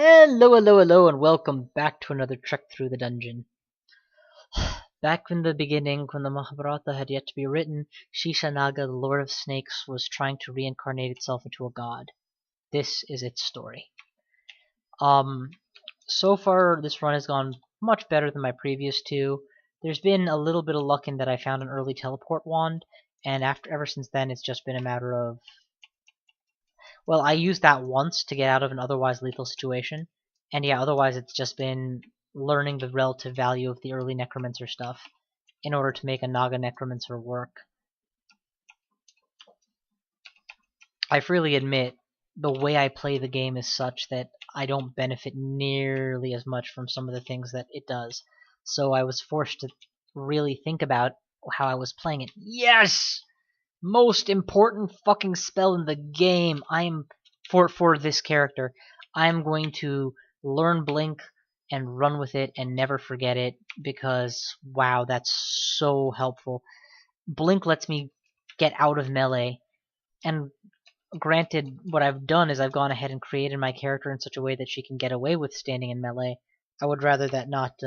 Hello, hello, hello, and welcome back to another trek through the dungeon. Back in the beginning, when the Mahabharata had yet to be written, Sheshanaga, the Lord of Snakes, was trying to reincarnate itself into a god. This is its story. So far this run has gone much better than my previous two. There's been a little bit of luck in that I found an early teleport wand, and ever since then it's just been a matter of, well, I used that once to get out of an otherwise lethal situation, and yeah, otherwise it's just been learning the relative value of the early necromancer stuff in order to make a Naga necromancer work. I freely admit the way I play the game is such that I don't benefit nearly as much from some of the things that it does, so I was forced to really think about how I was playing it. Yes! Most important fucking spell in the game. For this character, I'm going to learn Blink and run with it and never forget it because wow, that's so helpful. Blink lets me get out of melee, and granted, what I've done is I've gone ahead and created my character in such a way that she can get away with standing in melee. I would rather that not.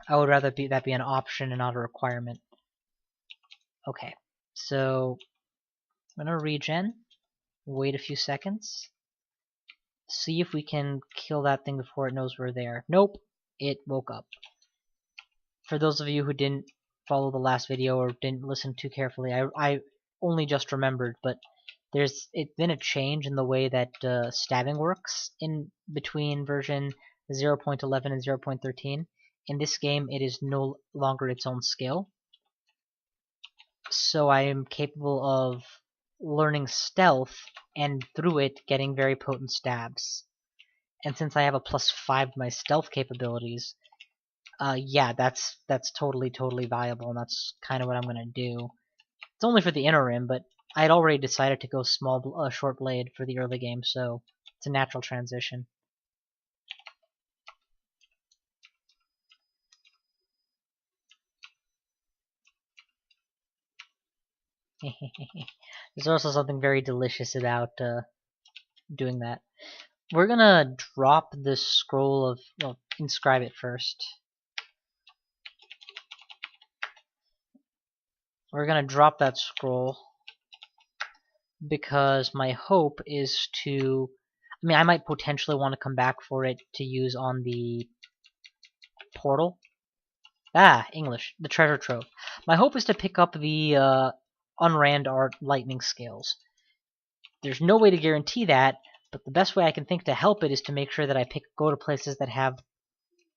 I would rather that be an option and not a requirement. Okay, so I'm gonna regen. Wait a few seconds. See if we can kill that thing before it knows we're there. Nope, it woke up. For those of you who didn't follow the last video or didn't listen too carefully, I only just remembered, but it's been a change in the way that stabbing works in between version 0.11 and 0.13. In this game, it is no longer its own skill, so I am capable of learning stealth and through it getting very potent stabs. And since I have a +5 to my stealth capabilities, yeah, that's totally viable, and that's kind of what I'm gonna do. It's only for the interim, but I had already decided to go short blade for the early game, so it's a natural transition. There's also something very delicious about doing that. We're gonna drop this scroll of, well, inscribe it first. We're gonna drop that scroll because my hope is to, I mean, I might potentially want to come back for it to use on the portal. English. The treasure trove. My hope is to pick up the unrand art lightning scales. There's no way to guarantee that, but the best way I can think to help it is to make sure that I go to places that have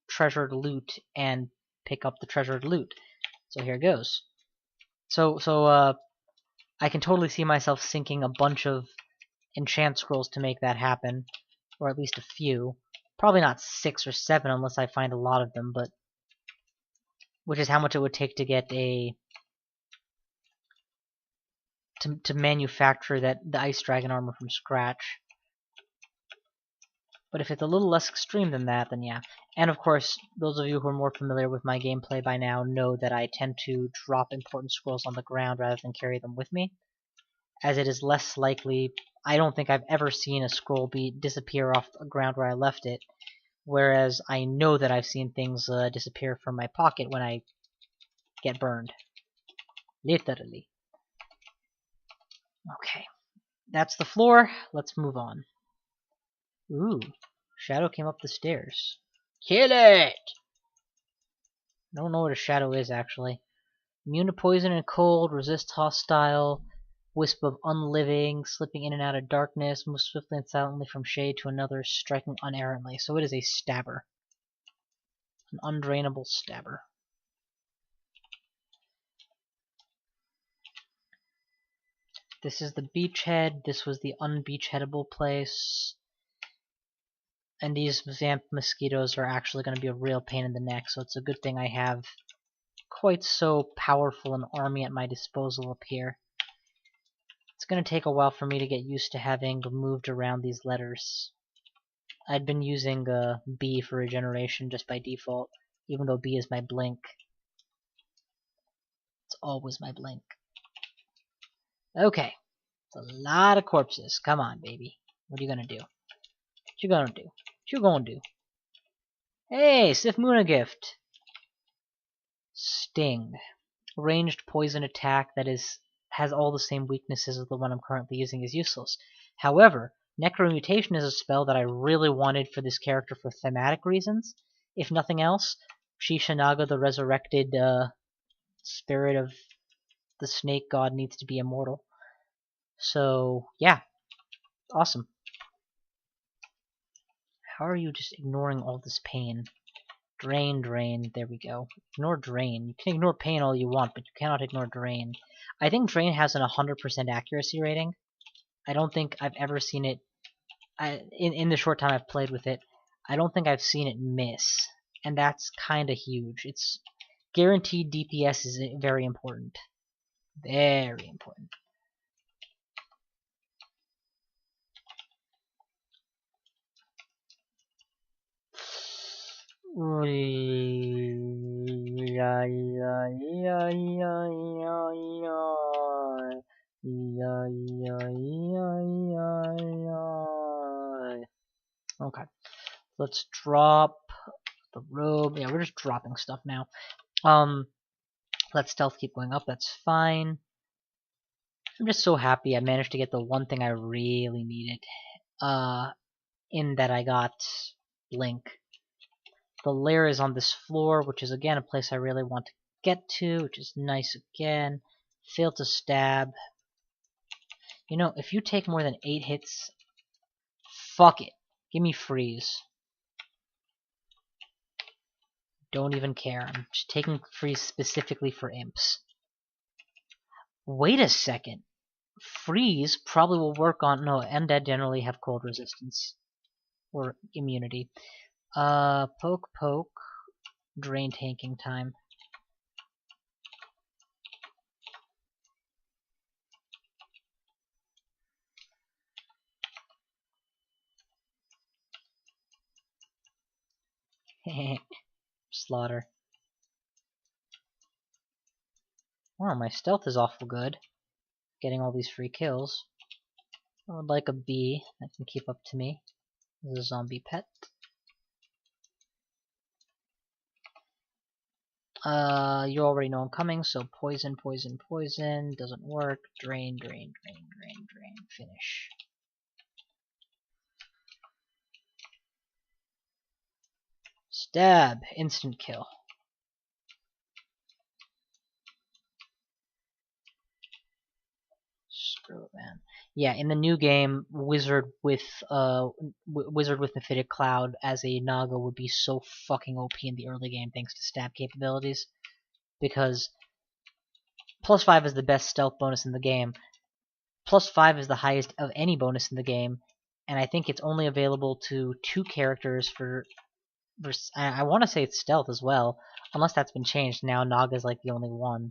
treasured loot and pick up the treasured loot. So here goes. So I can totally see myself sinking a bunch of enchant scrolls to make that happen, or at least a few. Probably not 6 or 7 unless I find a lot of them, but which is how much it would take to get a to manufacture the ice dragon armor from scratch. But if it's a little less extreme than that, then yeah. And of course, those of you who are more familiar with my gameplay by now know that I tend to drop important scrolls on the ground rather than carry them with me, as it is less likely. I don't think I've ever seen a scroll disappear off the ground where I left it, whereas I know that I've seen things disappear from my pocket when I get burned. Literally. Okay, that's the floor. Let's move on. Ooh, shadow came up the stairs. Kill it! I don't know what a shadow is, actually. Immune to poison and cold, resist hostile, wisp of unliving, slipping in and out of darkness, moves swiftly and silently from shade to another, striking unerringly. So it is a stabber. An undrainable stabber. This is the beachhead. This was the unbeachheadable place. And these vamp mosquitoes are actually going to be a real pain in the neck, so it's a good thing I have quite so powerful an army at my disposal up here. It's going to take a while for me to get used to having moved around these letters. I'd been using B for regeneration just by default, even though B is my blink. It's always my blink. Okay, it's a lot of corpses. Come on, baby. What are you going to do? you gonna do? What you gonna do? Hey, Sif Muna gift. Sting. Ranged poison attack that has all the same weaknesses as the one I'm currently using is useless. However, Necromutation is a spell that I really wanted for this character for thematic reasons. If nothing else, Sheshanaga, the resurrected spirit of the snake god, needs to be immortal. So, yeah. Awesome. How are you just ignoring all this pain? Drain, drain, there we go. Ignore drain. You can ignore pain all you want, but you cannot ignore drain. I think drain has an 100% accuracy rating. I don't think I've ever seen it, in the short time I've played with it, I don't think I've seen it miss. And that's kinda huge. It's guaranteed DPS is very important. Very important. Okay, let's drop the robe. Yeah, we're just dropping stuff now. Let stealth keep going up. That's fine. I'm just so happy I managed to get the one thing I really needed. In that I got Link. The lair is on this floor, which is again a place I really want to get to, which is nice again. Fail to stab. You know, if you take more than 8 hits, fuck it. Give me freeze. Don't even care. I'm just taking freeze specifically for imps. Wait a second. Freeze probably will work on... No, undead generally have cold resistance. Or immunity. Poke, poke. Drain tanking time. Slaughter. Wow, my stealth is awful good. Getting all these free kills. I would like a bee that can keep up to me. This is a zombie pet. You already know I'm coming, so poison, poison, poison. Doesn't work. Drain, drain, drain, drain, drain. Finish. Stab. Instant kill. Screw it, man. Yeah, in the new game, Wizard with Mephitic Cloud as a Naga would be so fucking OP in the early game thanks to stab capabilities. Because +5 is the best stealth bonus in the game. +5 is the highest of any bonus in the game, and I think it's only available to 2 characters for I want to say it's stealth as well, unless that's been changed. Now Naga's like the only one.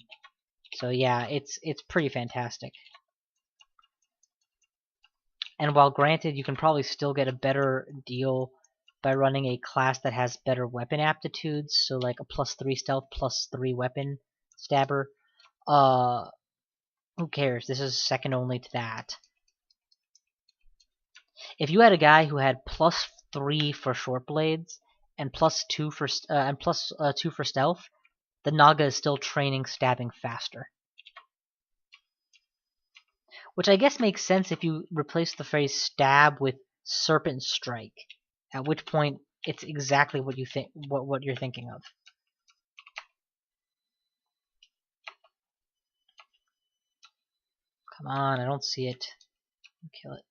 So yeah, it's pretty fantastic. And while granted you can probably still get a better deal by running a class that has better weapon aptitudes, so like a +3 stealth, +3 weapon stabber, who cares? This is second only to that. If you had a guy who had +3 for short blades and +2 for +2 for stealth, the Naga is still training stabbing faster. Which I guess makes sense if you replace the phrase stab with serpent strike. At which point it's exactly what you think what you're thinking of. Come on, I don't see it. Kill it.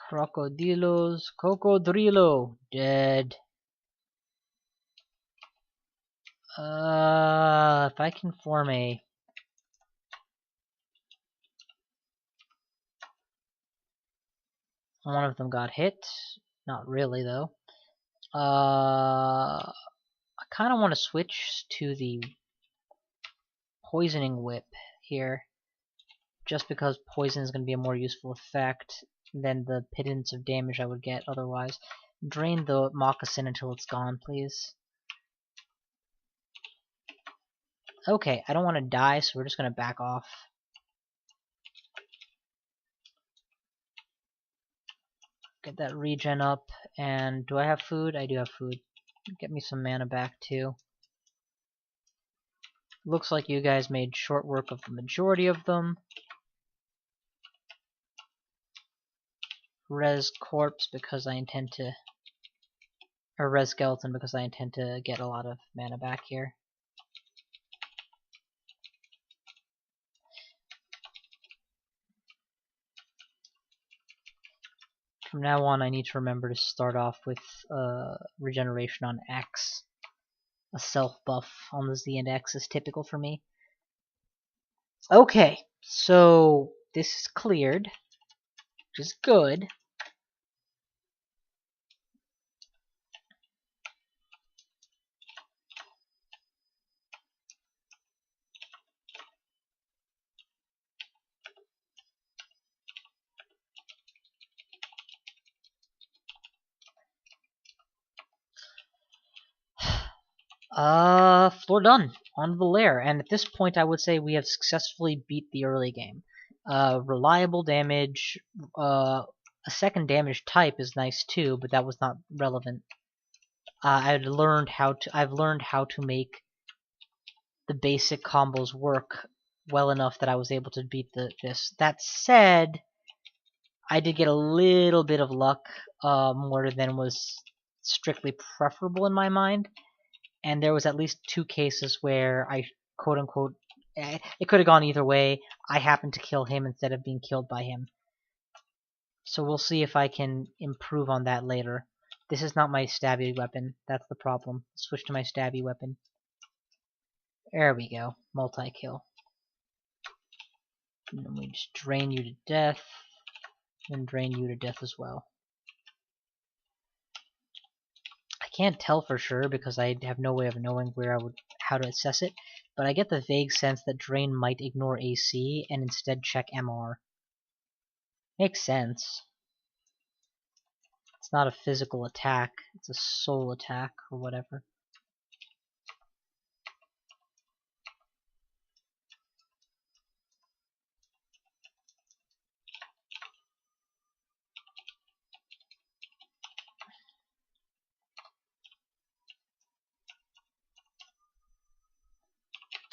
Crocodilos, Cocodrilo, dead. If I can form a... One of them got hit. Not really, though. I kind of want to switch to the Poisoning Whip here. Just because poison is going to be a more useful effect than the pittance of damage I would get otherwise. Drain the moccasin until it's gone, please. Okay, I don't want to die, so we're just going to back off. Get that regen up, and do I have food? I do have food. Get me some mana back too. Looks like you guys made short work of the majority of them. Res corpse because I intend to, or res skeleton because I intend to get a lot of mana back here. From now on, I need to remember to start off with regeneration on X. A self buff on the Z and X is typical for me. Okay, so this is cleared, which is good. Floor done. On to the lair, and at this point I would say we have successfully beat the early game. Reliable damage, a second damage type is nice too, but that was not relevant. I've learned how to make the basic combos work well enough that I was able to beat this. That said, I did get a little bit of luck, more than was strictly preferable in my mind. And there was at least 2 cases where I, quote-unquote, it could have gone either way. I happened to kill him instead of being killed by him. So we'll see if I can improve on that later. This is not my stabby weapon. That's the problem. Switch to my stabby weapon. There we go. Multi-kill. And then we just drain you to death. And drain you to death as well. I can't tell for sure because I have no way of knowing how to assess it, but I get the vague sense that Drain might ignore AC and instead check MR. Makes sense. It's not a physical attack, it's a soul attack or whatever.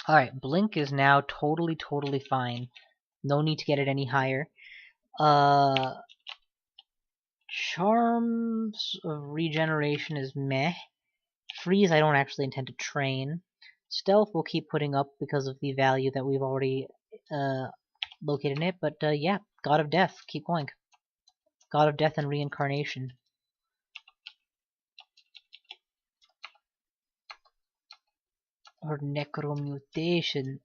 Alright, Blink is now totally fine. No need to get it any higher. Charms of Regeneration is meh. Freeze I don't actually intend to train. Stealth we'll keep putting up because of the value that we've already located in it, but yeah, God of Death, keep going. God of Death and Reincarnation. Or Necromutation.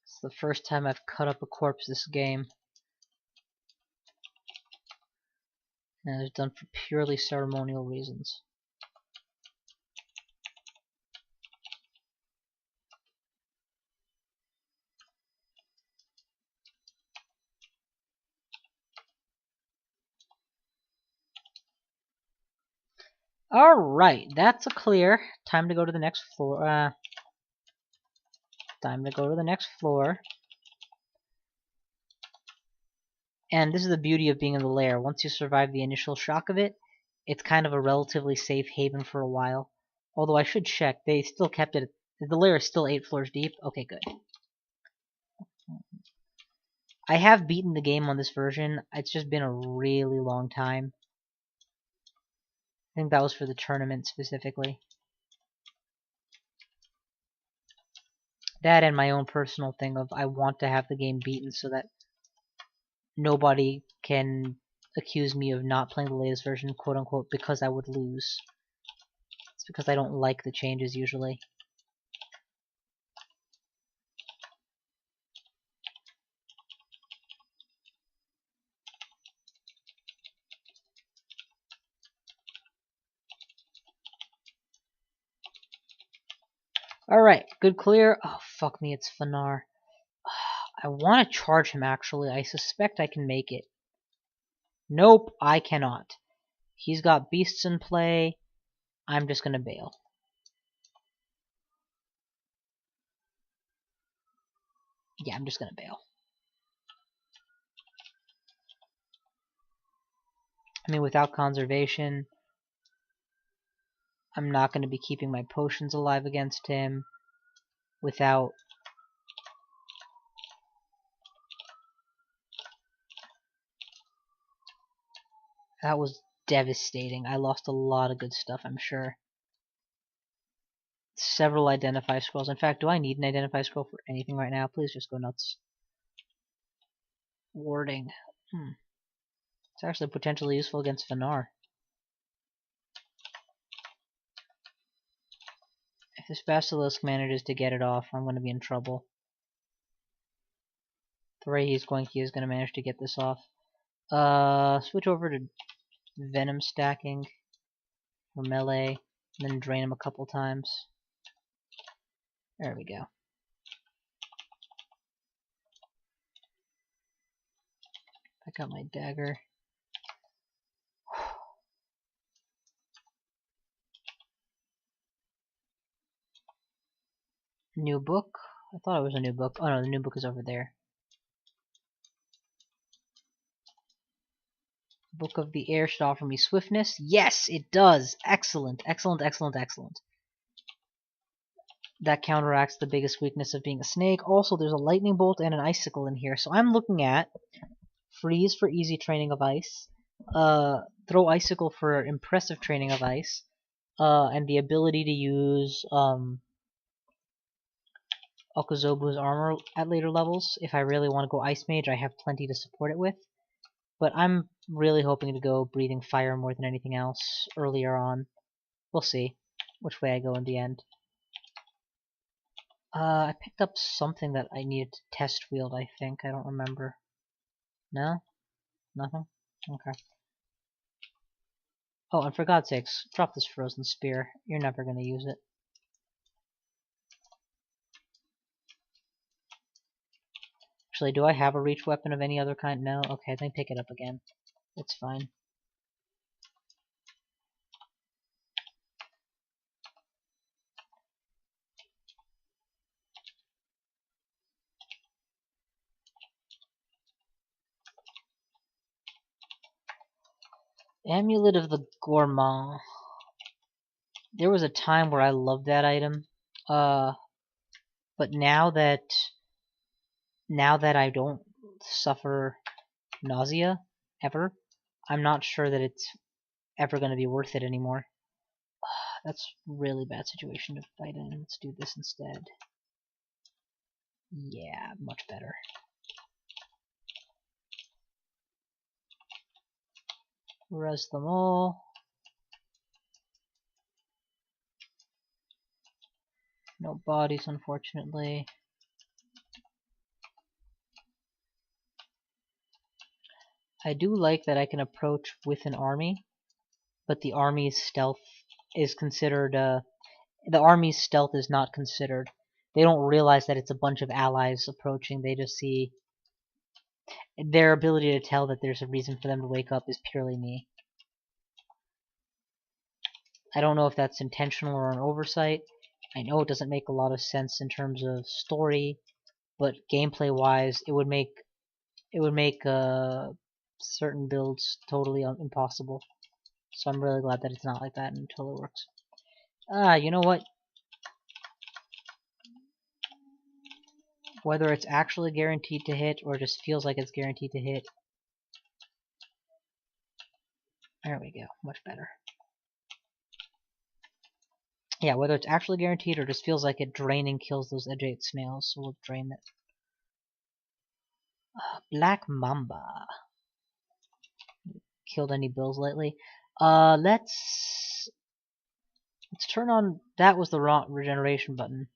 It's the first time I've cut up a corpse this game. And it's done for purely ceremonial reasons. Alright, that's a clear. Time to go to the next floor. Time to go to the next floor. And this is the beauty of being in the lair. Once you survive the initial shock of it, it's kind of a relatively safe haven for a while. Although I should check, they still kept it. The lair is still 8 floors deep. Okay, good. I have beaten the game on this version. It's just been a really long time. I think that was for the tournament specifically. That and my own personal thing of I want to have the game beaten so that nobody can accuse me of not playing the latest version, quote unquote, because I would lose. It's because I don't like the changes usually. Alright, good clear. Oh, fuck me, it's Fanar. I want to charge him, actually. I suspect I can make it. Nope, I cannot. He's got beasts in play. I'm just gonna bail. Yeah, I'm just gonna bail. I mean, without conservation, I'm not gonna be keeping my potions alive against him. Without... That was devastating. I lost a lot of good stuff, I'm sure. Several identify scrolls. In fact, do I need an identify scroll for anything right now? Please just go nuts. Warding. It's actually potentially useful against Vanar. If this Basilisk manages to get it off, I'm going to be in trouble. The way he's going, he is going to manage to get this off. Switch over to Venom stacking for melee, and then drain him a couple times. There we go. I got my dagger. New book? I thought it was a new book. Oh no, the new book is over there. Book of the Air should offer me swiftness. Yes, it does! Excellent, excellent, excellent, excellent. That counteracts the biggest weakness of being a snake. Also, there's a lightning bolt and an icicle in here. So I'm looking at freeze for easy training of ice, throw icicle for impressive training of ice, and the ability to use Okuzobu's armor at later levels. If I really want to go Ice Mage, I have plenty to support it with. But I'm really hoping to go Breathing Fire more than anything else earlier on. We'll see which way I go in the end. I picked up something that I needed to test wield, I think. I don't remember. No? Nothing? Okay. Oh, and for God's sakes, drop this frozen spear. You're never gonna use it. Actually, do I have a reach weapon of any other kind? No? Okay, then pick it up again. It's fine. Amulet of the Gourmand. There was a time where I loved that item. But now that I don't suffer nausea ever, I'm not sure that it's ever going to be worth it anymore. That's a really bad situation to fight in. Let's do this instead. Yeah, much better. Res them all. No bodies, unfortunately. I do like that I can approach with an army, but the army's stealth is considered, the army's stealth is not considered. They don't realize that it's a bunch of allies approaching, they just see their ability to tell that there's a reason for them to wake up is purely me. I don't know if that's intentional or an oversight. I know it doesn't make a lot of sense in terms of story, but gameplay-wise, it would make certain builds totally impossible. So I'm really glad that it's not like that and it totally works. You know what? Whether it's actually guaranteed to hit or just feels like it's guaranteed to hit. There we go, much better. Yeah, whether it's actually guaranteed or just feels like it, draining kills those edge 8 snails, so we'll drain it. Black Mamba. Killed any bills lately? Let's turn on. That was the wrong regeneration button.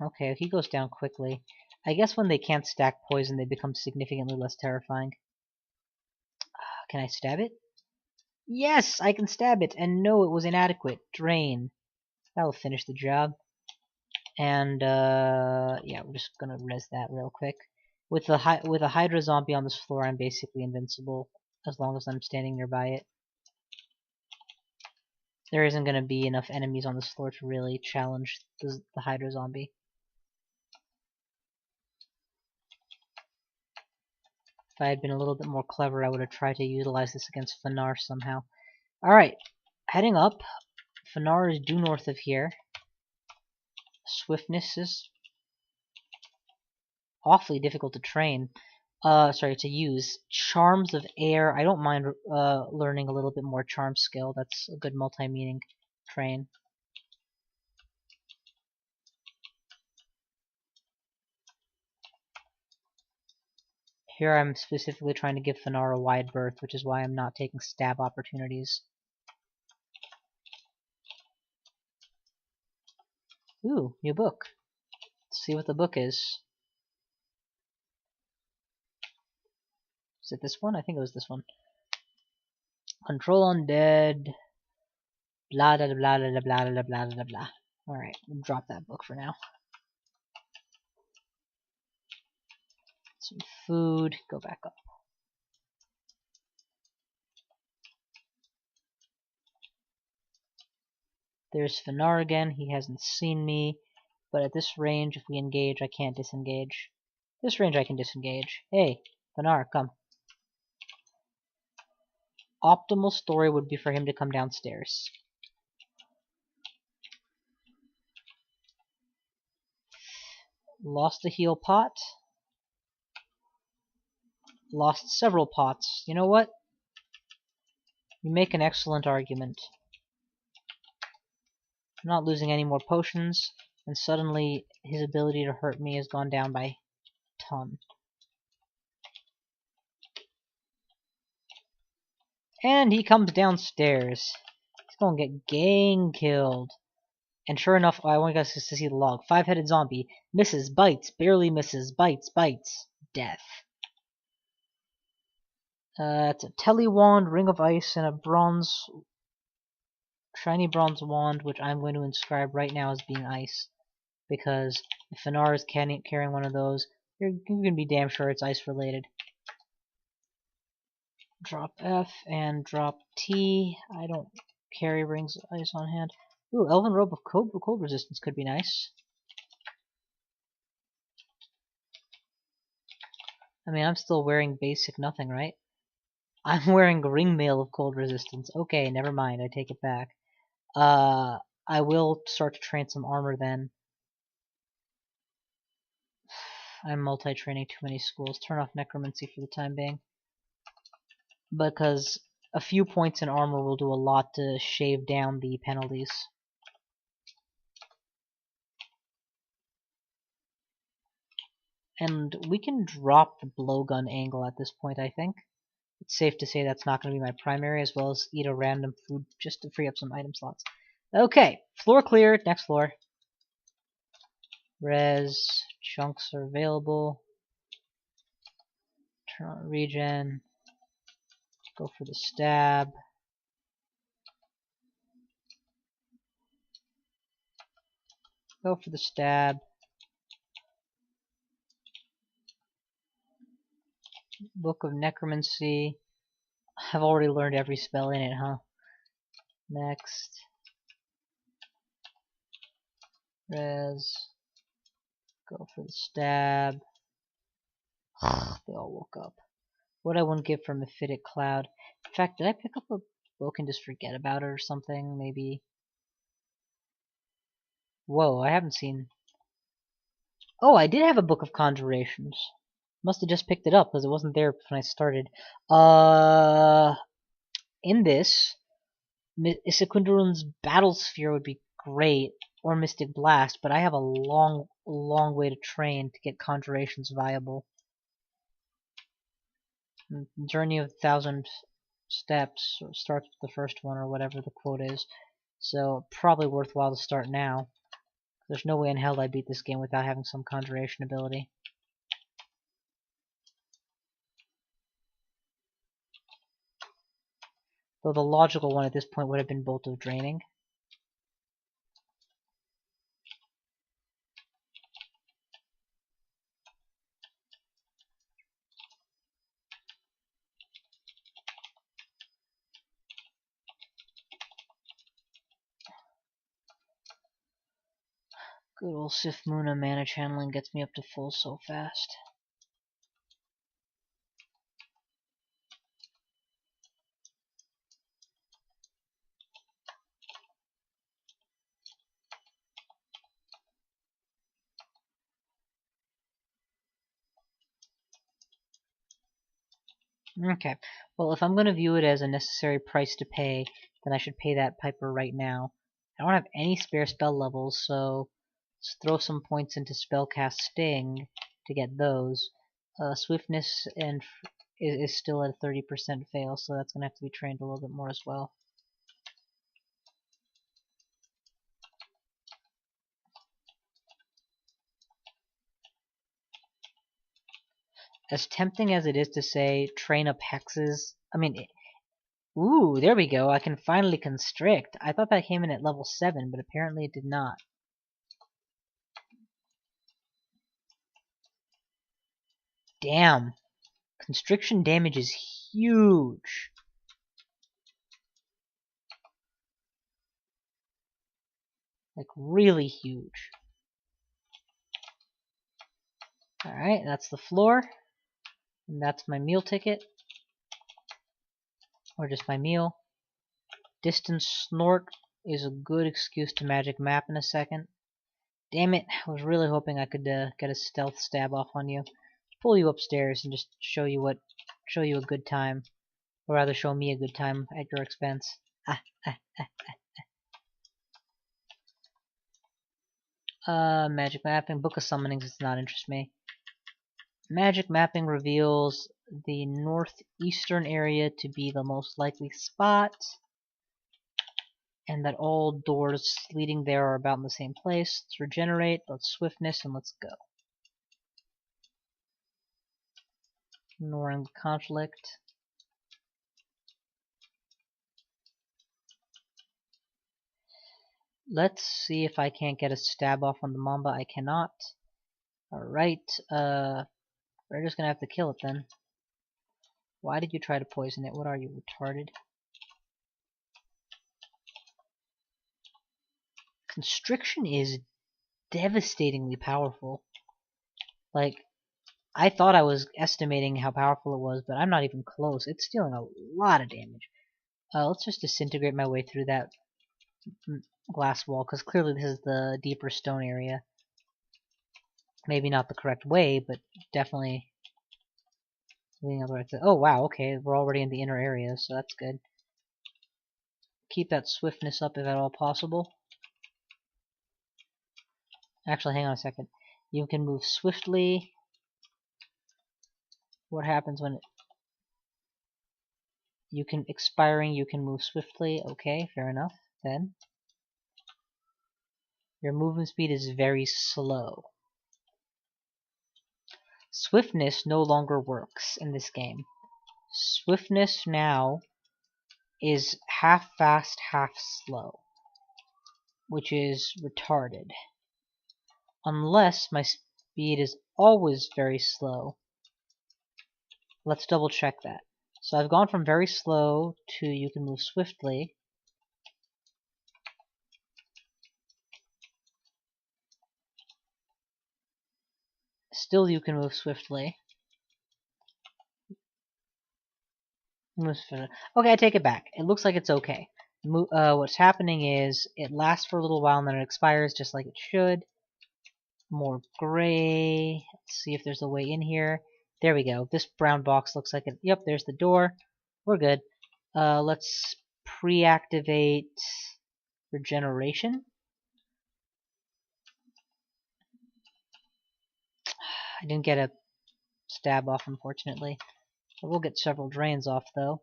Okay, he goes down quickly. I guess when they can't stack poison, they become significantly less terrifying. Can I stab it? Yes, I can stab it, and no, it was inadequate. Drain. That'll finish the job. And yeah, we're just gonna res that real quick. With a Hydra zombie on this floor, I'm basically invincible as long as I'm standing nearby it. There isn't gonna be enough enemies on this floor to really challenge the Hydra zombie. If I had been a little bit more clever, I would have tried to utilize this against Fanar somehow. Alright, heading up. Fanar is due north of here. Swiftness is awfully difficult to train. Sorry, to use. Charms of Air. I don't mind learning a little bit more charm skill. That's a good multi-meaning train. Here I'm specifically trying to give Fanar a wide berth, which is why I'm not taking stab opportunities. Ooh, new book. Let's see what the book is. Is it this one? I think it was this one. Control Undead. Blah blah blah blah blah blah blah blah blah. Alright, we'll drop that book for now. Some food. Go back up. There's Fanar again. He hasn't seen me. But at this range, if we engage, I can't disengage. This range I can disengage. Hey, Fanar, come. Optimal story would be for him to come downstairs. Lost a heal pot. Lost several pots. You know what? You make an excellent argument. I'm not losing any more potions, and suddenly his ability to hurt me has gone down by a ton. And he comes downstairs. He's gonna get gang killed. And sure enough, I want you guys to see the log. 5-headed zombie. Misses, bites, barely misses, bites, bites. Death. It's a Telly wand, ring of ice, and a bronze, shiny bronze wand, which I'm going to inscribe right now as being ice. Because if Fanar is carrying one of those, you can be damn sure it's ice related. Drop F and drop T. I don't carry rings of ice on hand. Ooh, Elven Robe of cold resistance could be nice. I mean, I'm still wearing basic nothing, right? I'm wearing ringmail of cold resistance. Okay, never mind, I take it back. I will start to train some armor then. I'm multi-training too many schools. Turn off necromancy for the time being. Because a few points in armor will do a lot to shave down the penalties. And we can drop the blowgun angle at this point, I think. It's safe to say that's not going to be my primary, as well as eat a random food just to free up some item slots. Okay, floor cleared. Next floor. Res, chunks are available. Turn on regen. Go for the stab. Go for the stab. Book of Necromancy. I've already learned every spell in it, huh? Next. Res. Go for the stab. They all woke up. What I wouldn't give for Mephitic Cloud. In fact, did I pick up a book and just forget about it or something? Maybe. Whoa, I haven't seen... Oh, I did have a Book of Conjurations. Must have just picked it up because it wasn't there when I started. In this, Issekundurun's Battle Sphere would be great, or Mystic Blast, but I have a long way to train to get Conjurations viable. Journey of 1,000 steps starts with the first one, or whatever the quote is. So, probably worthwhile to start now. There's no way in hell I beat this game without having some Conjuration ability. Though the logical one at this point would have been Bolt of Draining. Good old Sif Muna mana channeling gets me up to full so fast. Okay, well if I'm going to view it as a necessary price to pay, then I should pay that Piper right now. I don't have any spare spell levels, so let's throw some points into Spellcast Sting to get those. Swiftness is still at a 30% fail, so that's going to have to be trained a little bit more as well. As tempting as it is to say, train up hexes, I mean, ooh, there we go, I can finally constrict. I thought that came in at level 7, but apparently it did not. Damn. Constriction damage is huge. Like, really huge. Alright, that's the floor. And that's my meal ticket. Or just my meal. Distance snort is a good excuse to magic map in a second. Damn it, I was really hoping I could get a stealth stab off on you. Pull you upstairs and just show you a good time. Or rather show me a good time at your expense. Magic mapping, book of summonings does not interest me. Magic mapping reveals the northeastern area to be the most likely spot, and that all doors leading there are about in the same place. Let's regenerate, let's swiftness, and let's go. Ignoring the conflict. Let's see if I can't get a stab off on the Mamba. I cannot. Alright, we're just gonna have to kill it then. Why did you try to poison it? What are you, retarded? Constriction is devastatingly powerful. Like, I thought I was estimating how powerful it was, but I'm not even close. It's dealing a lot of damage. Let's just disintegrate my way through that glass wall, because clearly this is the deeper stone area. Maybe not the correct way, but definitely leading up the right to. Oh wow, okay, we're already in the inner area, so that's good. Keep that swiftness up if at all possible. Actually, hang on a second. You can move swiftly. What happens when you can move swiftly? Okay, fair enough. Then your movement speed is very slow. Swiftness no longer works in this game. Swiftness now is half fast, half slow, which is retarded. Unless my speed is always very slow. Let's double check that. So I've gone from very slow to you can move swiftly. Still you can move swiftly. Okay, I take it back. It looks like it's okay. What's happening is it lasts for a little while and then it expires just like it should. More gray. Let's see if there's a way in here. There we go. This brown box looks like it. Yep, there's the door. We're good. Let's pre-activate regeneration. I didn't get a stab off, unfortunately. We'll get several drains off, though,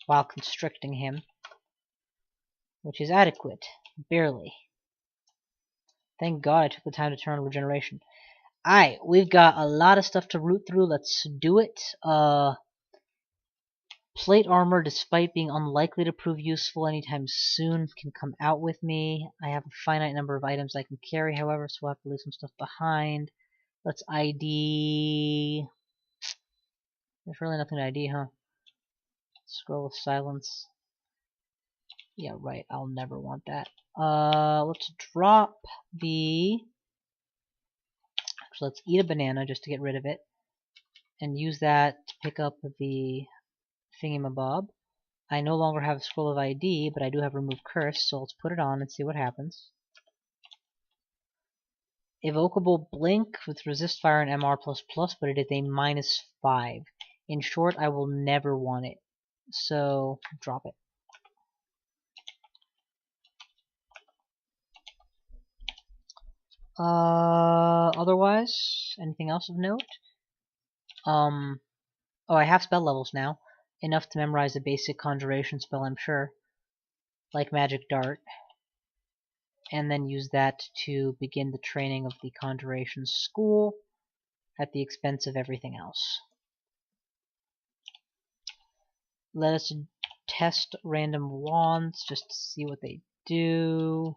while constricting him, which is adequate. Barely. Thank God I took the time to turn on regeneration. Alright, we've got a lot of stuff to root through. Let's do it. Plate armor, despite being unlikely to prove useful anytime soon, can come out with me. I have a finite number of items I can carry, however, so I'll have to leave some stuff behind. Let's ID. There's really nothing to ID, huh? Scroll of silence. Yeah, right. I'll never want that. Let's drop the... Actually, let's eat a banana just to get rid of it. And use that to pick up the thingamabob. I no longer have Scroll of ID, but I do have Remove Curse, so let's put it on and see what happens. Evocable Blink with Resist Fire and MR++, but it is a -5. In short, I will never want it. So, drop it. Otherwise, anything else of note? Oh, I have spell levels now. Enough to memorize a basic conjuration spell, I'm sure. Like Magic Dart. And then use that to begin the training of the conjuration school at the expense of everything else. Let us test random wands just to see what they do.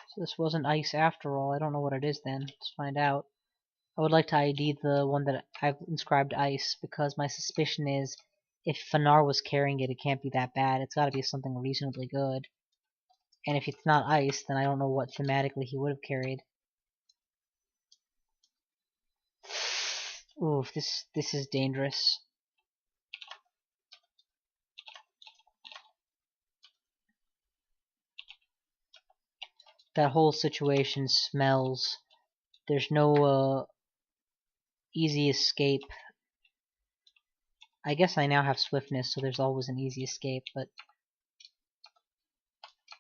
So this wasn't ice after all. I don't know what it is then. Let's find out. I would like to ID the one that I've inscribed ice, because my suspicion is if Fanar was carrying it, it can't be that bad. It's gotta be something reasonably good. And if it's not ice, then I don't know what thematically he would have carried. Oof, this is dangerous. That whole situation smells. There's no easy escape. I guess I now have swiftness, so there's always an easy escape, but...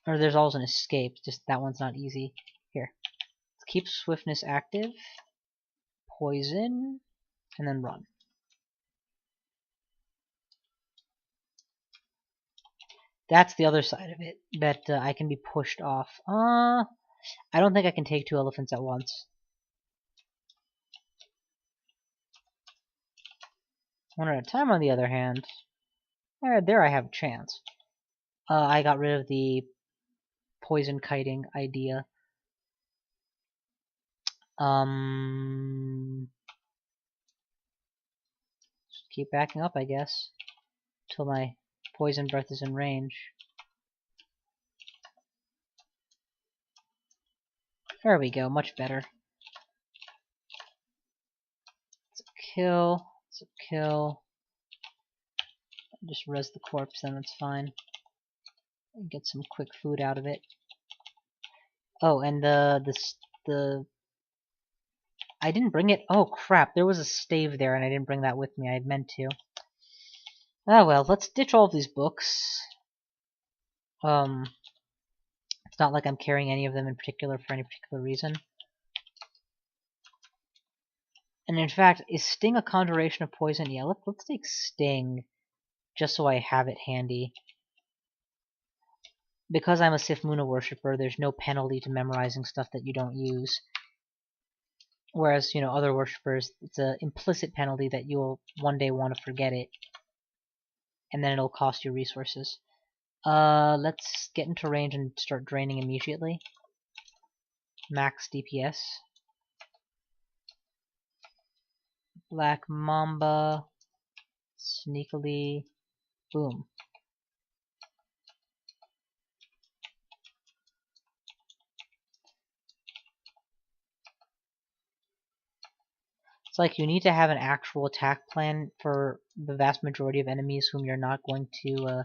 Or there's always an escape, just that one's not easy. Here. Let's keep swiftness active. Poison. And then run. That's the other side of it, that I can be pushed off. I don't think I can take 2 elephants at once. One at a time, on the other hand. There I have a chance. I got rid of the poison kiting idea. Just keep backing up, I guess, till my poison breath is in range. There we go, much better. It's a kill. It's a kill. Just res the corpse, then it's fine. And get some quick food out of it. Oh, and the I didn't bring it. Oh crap! There was a stave there, and I didn't bring that with me. I had meant to. Ah well, let's ditch all of these books. It's not like I'm carrying any of them in particular for any particular reason. And in fact, is Sting a conjuration of poison? Yeah, let's take Sting, just so I have it handy. Because I'm a Sif Muna worshipper, there's no penalty to memorizing stuff that you don't use. Whereas, other worshippers, it's an implicit penalty that you'll one day want to forget it. And then it'll cost you resources. Let's get into range and start draining immediately. Max DPS. Black Mamba. Sneakily. Boom. It's like you need to have an actual attack plan for the vast majority of enemies whom you're not going to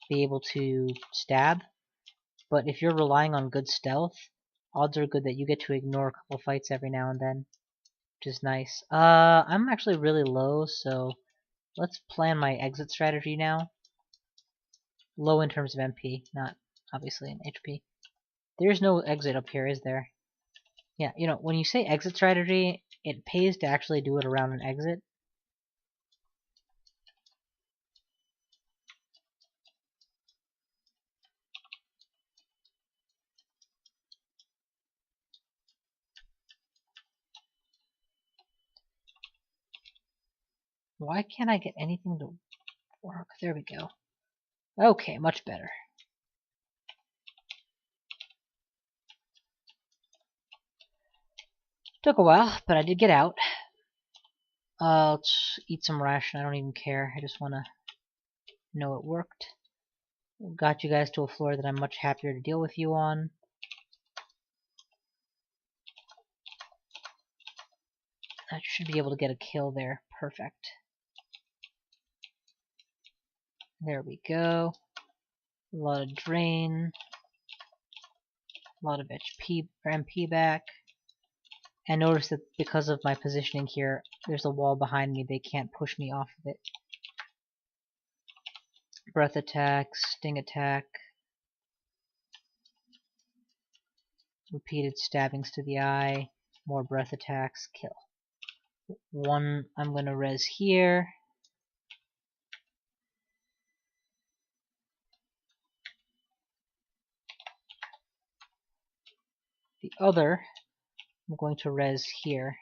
be able to stab. But if you're relying on good stealth, odds are good that you get to ignore a couple fights every now and then, which is nice. I'm actually really low, so let's plan my exit strategy now. Low in terms of MP, not obviously in HP. There's no exit up here, is there? Yeah, when you say exit strategy, it pays to actually do it around an exit. Why can't I get anything to work? There we go. Okay, much better. Took a while, but I did get out. Let's eat some ration. I don't even care. I just want to know it worked. Got you guys to a floor that I'm much happier to deal with you on. I should be able to get a kill there. Perfect. There we go. A lot of drain. A lot of HP or MP back. And notice that because of my positioning here, there's a wall behind me. They can't push me off of it. Breath attack, sting attack. Repeated stabbings to the eye. More breath attacks. Kill. One I'm going to res here. The other I'm going to res here.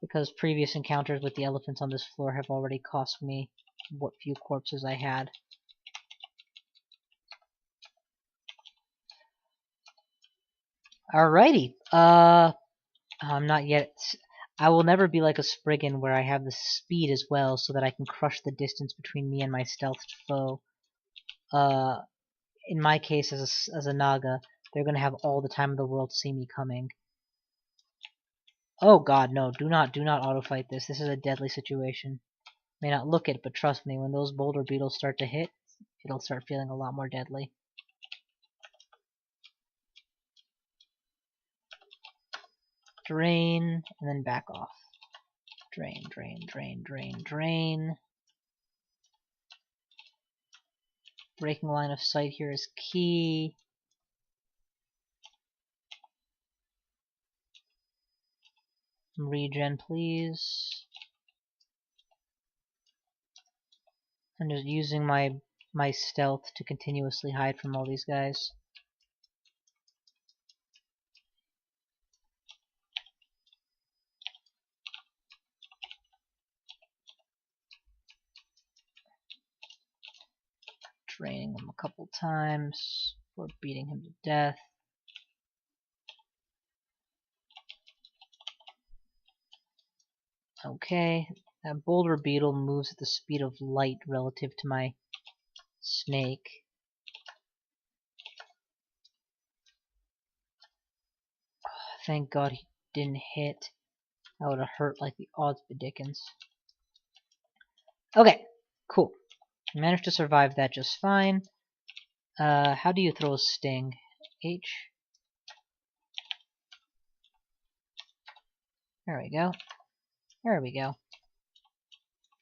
Because previous encounters with the elephants on this floor have already cost me what few corpses I had. Alrighty. I'm not yet. I will never be like a Spriggan where I have the speed as well so that I can crush the distance between me and my stealthed foe. In my case, as a Naga, they're gonna have all the time in the world to see me coming. Oh god, no, do not auto-fight this. This is a deadly situation. May not look it, but trust me, when those boulder beetles start to hit, it'll start feeling a lot more deadly. Drain, and then back off. Drain, drain, drain, drain, drain. Breaking line of sight here is key. Regen, please. I'm just using my stealth to continuously hide from all these guys. Draining him a couple times before beating him to death. Okay, that boulder beetle moves at the speed of light relative to my snake. Oh, thank God he didn't hit. That would have hurt like the odds Dickens. Okay, cool. Managed to survive that just fine. How do you throw a sting? H. There we go. There we go.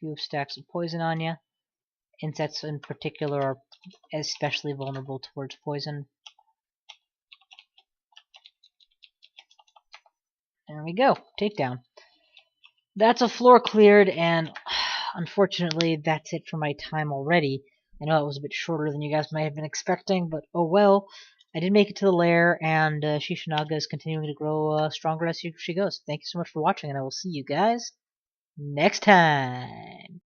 Few stacks of poison on you. Insects in particular are especially vulnerable towards poison. There we go. Takedown. That's a floor cleared, and unfortunately that's it for my time already. I know it was a bit shorter than you guys might have been expecting, but oh well. I did make it to the lair, and Sheshanaga is continuing to grow stronger as she goes. Thank you so much for watching, and I will see you guys next time.